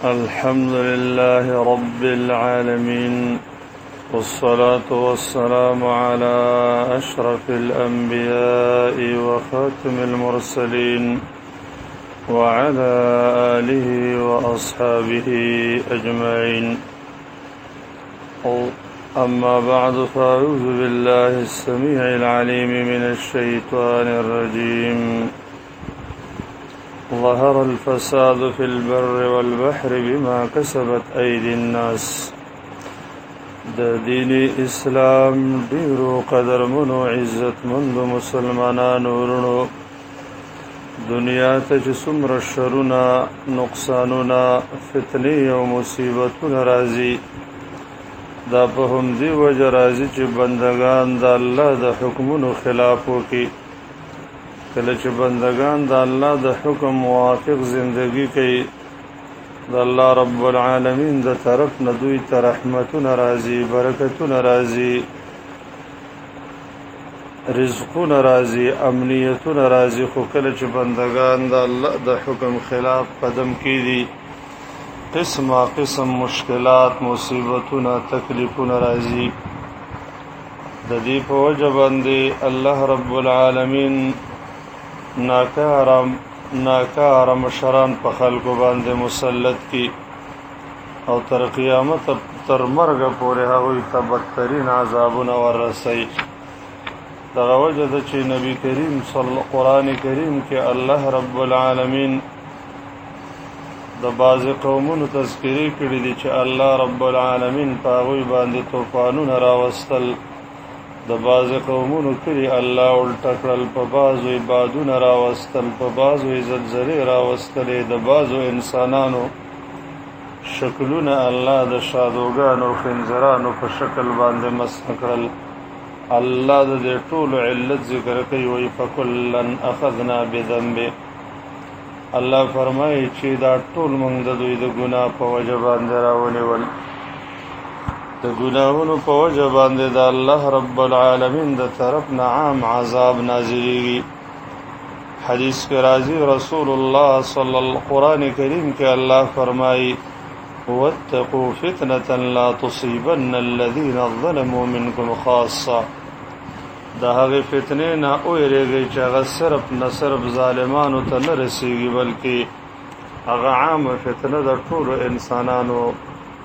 الحمد لله رب العالمين، والصلاة والسلام على أشرف الأنبياء وخاتم المرسلين وعلى آله وأصحابه أجمعين. أما بعد، فأعوذ بالله السميع العليم من الشيطان الرجيم. ظهر الفساد في البر والبحر بما كسبت أيدي الناس. د دین اسلام ډیرو قدرمنو عزتمندو مسلمانانو ورونو دنیا ته چې څومره شرونه، نقصانونه، فتنې او مصیبتونه راځي، دا په همدې وجه راځي چې بندگان د الله د حکمونو خلاف وکړي. کله چې بندگان د الله د حکم موافق زندگی کوي، د الله رب العالمین د طرف نه دوی ته رحمتونه راځي، برکتونه راځي، رزقونه راځي، امنیتونه راځي. خو کله چې بندگان د الله د حکم خلاف قدم کیږي، قسمه قسم مشکلات، مصیبتونه، تکلیفونه راځي. د دې په وجه باندې الله رب العالمین ناکار مشران په خلکو باندې مسلط کی او تر قیامت تر مرګ پورې هغوی ته بدترین عذابونه ورسوي. دغه وجه ده چې نبی کریم قرآن کریم کې الله رب العالمین د بعض قومونو تذکری کړي دي چې الله رب العالمین په هغوی باندې طوفانونه راوستل. د بعض قومونو کړي الله الټه کړل، په بعضو بادونه راوستل، په بعضو زلزلې راوستلې، د بعضو انسانانو شکلونه الله د شادوګانو او خنزرانو په شکل باندې مسخ کړل. الله د دې ټولو علت ذکر کوي، وایي فکلن اخذنا بذنبه. الله فرمایي چې دا ټول موږ د دوی د ګناه په وجه باندې راونیول. د ګناهونو په وجه باندې د الله رب العالمین د طرف نه عام عذاب نازلېږي. حدیث کې راځي، رسول الله صلی الله قرآن کریم کې الله فرمایي واتقوا فتنة لا تصيبن الذين ظلموا منكم خاصة. د هغې فتنې نه ویریږئ چې هغه صرف ظالمانو ته نه رسیږي، بلکې هغه عامه فتنه د ټولو انسانانو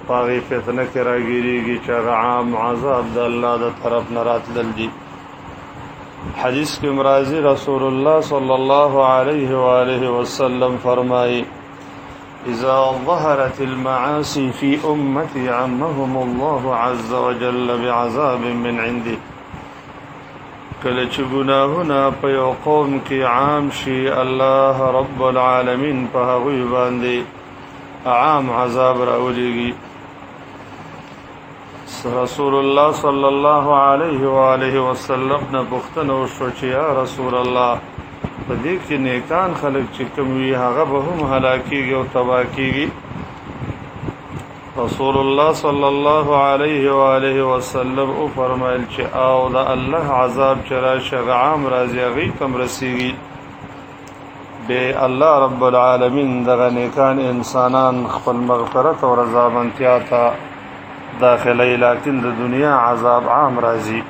په هغې فتنه کې راګیرېږي چې هغه عام عذاب د الله د طرف نه راتلل دي. حدیث کې راځي، رسول الله صلی الله علیه و آله وسلم فرمایي اذا ظهرت المعاصي في امتي عمهم الله عز وجل بعذاب من عنده. کله چې ګناهونه په یو قوم کې عام شي، الله رب العالمین په هغوی باندې عام عذاب راولېږي. رسول الله صلی الله علیه و آله وسلم نه پوښتنه وشوه چې یا رسول الله، په دې کې نیکان خلک چې کوم وي هغه به هم هلاکیږي او تباه کیږي؟ رسول الله صلی الله علیه و آله وسلم او فرمایل چې او د الله عذاب چې راشي هغه عام راځي، هغوی ته هم رسیږي. به الله رب العالمین دغه نیکان انسانان خپل مغفرت او رضامندتیا ته داخلي، لیکن د دنیا عذاب عام راځي.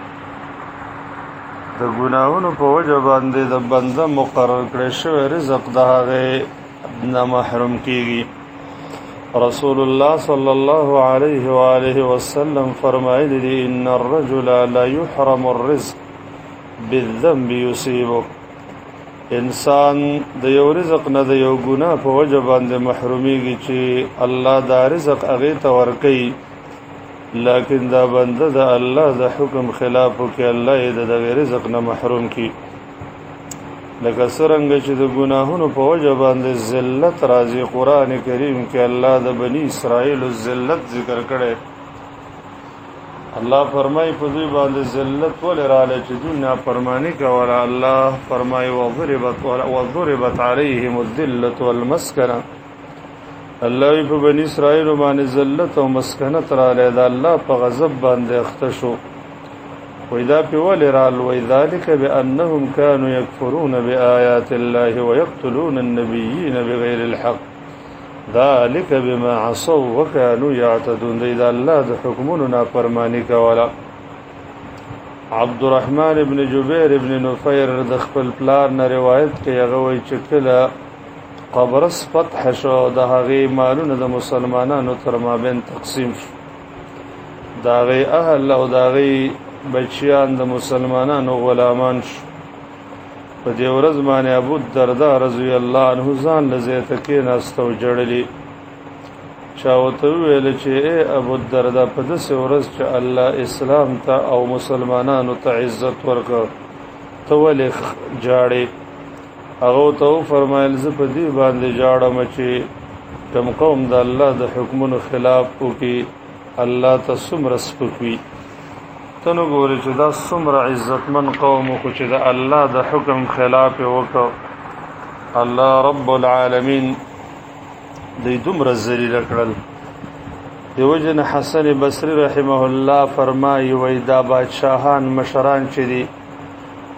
د ګناهونو په وجه باندې د بنده مقرر کړی شوی رزق د هغې نه محروم کیږي. رسول الله صلی الله علیه و آله وسلم فرمایلی دی ان الرجل لا يحرم الرزق بالذنب يصيبه. انسان د یو رزق نه د یو ګناه په وجه باندې محرومیږي چې الله دا رزق هغې ته ورکوي، لیکن دا بنده د الله د حکم خلاف وکړي، الله یې د دغې رزق نه محروم کړي. لکه څرنګه چې د ګناهونو په وجه باندې ذلت راځي، قرآن کریم کې الله د بني اسرائیلو ذلت ذکر کړی. الله فرمایي په دوی باندې ذلت ولې راغلی چې دوی نافرماني کوله. الله فرمایي وضربت علیهم الذلة والمسکنه. الله په بني اسرائیل باندې ذلت او مسکنت راغلی، د الله په غضب باندې اخته شو. وإذا بول رال وذلك بأنهم كانوا يكفرون بآيات الله ويقتلون النبيين بغير الحق. ذلك بما عصوا وكانوا يعتدون. د الله د حکمونو نافرمانی کوله. عبدالرحمن ابن جبیر ابن نفیر د خپل پلار نه روایت کوي، هغه وایي چې کله قبرص فتح شو د هغې مالونه د مسلمانانو تر مابین تقسیم شو. د هغې اهل او د هغې بچیان د مسلمانانو غلامان شو. په دې ورځ باندې ابو الدرداء رضی الله عنه ځان له ځایه ته کېناسته او ژړلي. چا ورته وویل چې ای ابو الدرداء، په داسې ورځ چې الله اسلام ته او مسلمانانو ته عزت ورکړ، ته ولې ژاړې؟ هغه ورته وفرمیل زه په دې باندې ژاړم چې کوم قوم د الله د حکمونو خلاف وکړي، الله ته څومره سپک وي. ته نو ګورې چې دا څومره عزتمن قوم وکړو چې د الله د حکم خلاف یې وکړ. الله رب العالمین دوی دومره ذلیله کړل. د وجه نه حسن بصري رحمه الله فرمایي، وایي دا بادشاهان مشران چې دي،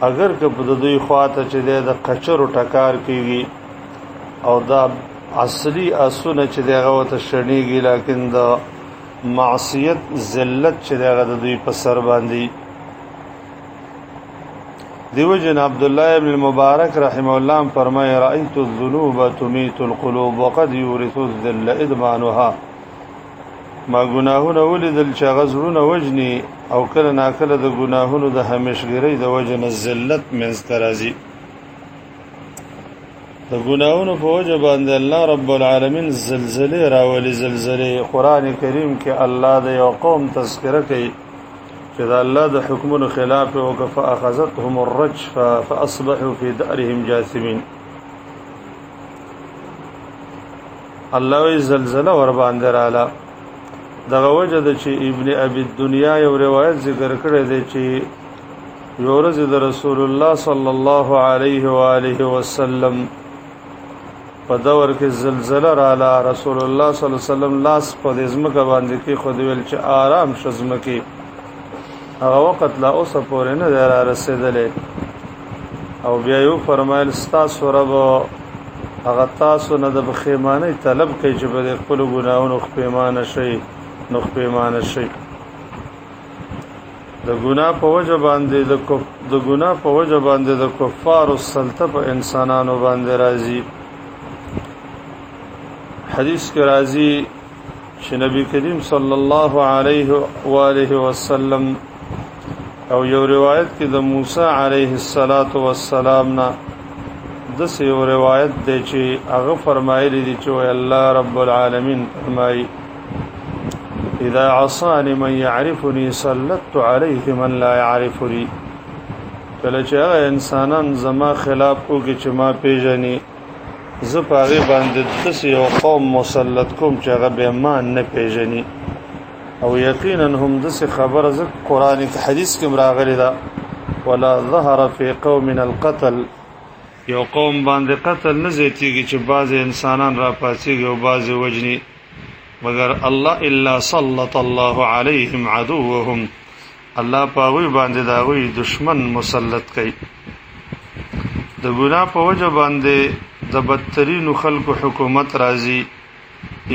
اگر که په دوی خواته چې دی د قچرو ټکار کېږي او دا اصلي اسونه چې دی هغه ورته شڼېږي، لیکن د معصیت ذلت چې دی هغه د دوی په سر باندې. دیو جن عبدالله ابن المبارک رحمه الله فرمایي رأيت الذنوب تميت القلوب وقد يورث الذل ادمانها. ما گناهونه ولیدل چې هغه زړونه وجني او کله ناکله د ګناهونو د همیشګرۍ د وجه نه ذلت منځته راځي. د ګناهونو په وجه باندې الله رب العالمین زلزلې راولي. زلزلې قرآن کریم کې الله د یو قوم تذکره کوي چې د الله د حکمونو خلاف وکړ، فاخذتهم الرجفه فاصبحوا في دارهم جاثمين. الله وی زلزله ور باندې رااله. دغه وجه د چې ابن ابي الدنيا یو روایت ذکر کړی دی چې یو ورځ د رسول الله صلی الله علیه و آله وسلم په دور کې زلزله رااله. رسول الله صلی الله علیه وسلم لاس په ځمکه باندې کې خو ویل چې آرام شه ځمکې. هغه وخت لا اوسه پورې نه دی را رسېدلی او بیا یو فرمایل ستاسو رب هغه تاسو نه د پښیمانۍ طلب کوي چې به د خپلو ګناهونو پښیمانه شئ. نو پښیمانه شئ. د ګناه په وجه باندې د کفارو سلطه په انسانانو باندې راځي. حدیث کې راځي چې نبی کریم صلی الله علیه و آله وسلم او یو روایت کې د موسی علیه السلام نه داسې یو روایت دی چې هغه فرمایلی دی چې الله رب العالمین فرمایي اذا عصاني من يعرفني سلطت عليه من لا يعرفني. کله چې هغه انسانان زما خلاف وکړي چې ما پیژني، زه په هغې باندې داسې یو قوم مسلط کوم چې هغه به ما نه پیژني. او یقینا هم داسې خبره زه قرآن حدیث کې راغلی ده، ولا ظهر في قومنا القتل. یو قوم باندې قتل نه زیاتېږي چې بعضې انسانان را پاڅېږي او بعضې وجني، مگر الله الا سلط الله علیهم عدوهم. الله په هغوی باندې د هغوی دشمن مسلط کوي. د ګناه په وجه باندې د بدترینو خلکو حکومت راځي.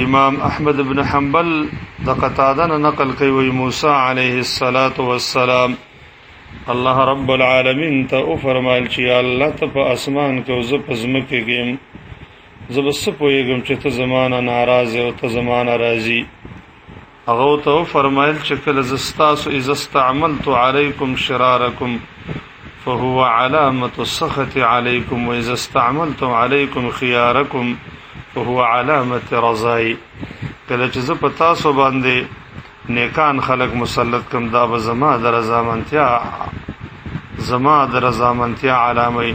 امام احمد بن حنبل د قتاده نه نقل کوي، وی موسی علیه السلام الله رب العالمین ته وفرمایل چې یا الله ته په اسمان کې او زه په ځمکه کې یم، زه به څه پوهېږم چې ته زمانه ناراض او ته زمانه راضي. هغه ته وفرمایل چې کله زه ستاسو اذا استعملت علیکم شرارکم فهو علامة السخط عليكم وإذا استعملتم عليكم خياركم فهو علامة رضاي. کله چې زه په تاسو باندې نیکان خلق مسلط کم، دا به زما د رضامندیا علامه.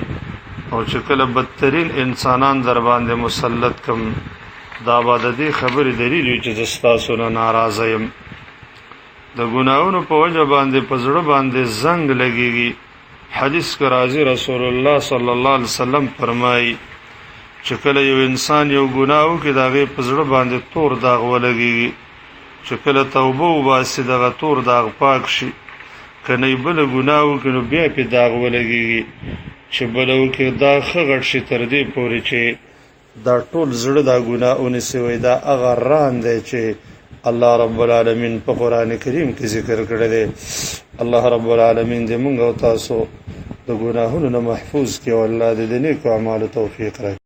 او چې کله بدترین انسانان در باندې مسلط کم، دا به د دې خبرې دلیل وي چې زه ستاسو نه ناراضه یم. د ګناهونو په وجه باندې په زړه باندې زنګ لګېږي. حدیث کې راځي رسول الله صلی الله علیه وسلم فرمایي چې کله یو انسان یو ګناه وکړي، د هغې په زړه باندې تور داغ ولګېږي. چې کله توبه وباسي دغه تور داغ پاک شي، که نه یې بله ګناه وکړي نو بیا پې داغ ولګېږي. چې بله وکړي دا ښه غټ شي تر دې پورې چې دا ټول زړه دا ګناه ونیسي وایي دا هغه ران دی چې الله رب العالمین په قرآن کریم کې ذکر کړی دی. الله رب العالمین دې موږ او تاسو د ګناهونو نه محفوظ کړي او الله دې د نیکو اعمالو توفیق راکړي.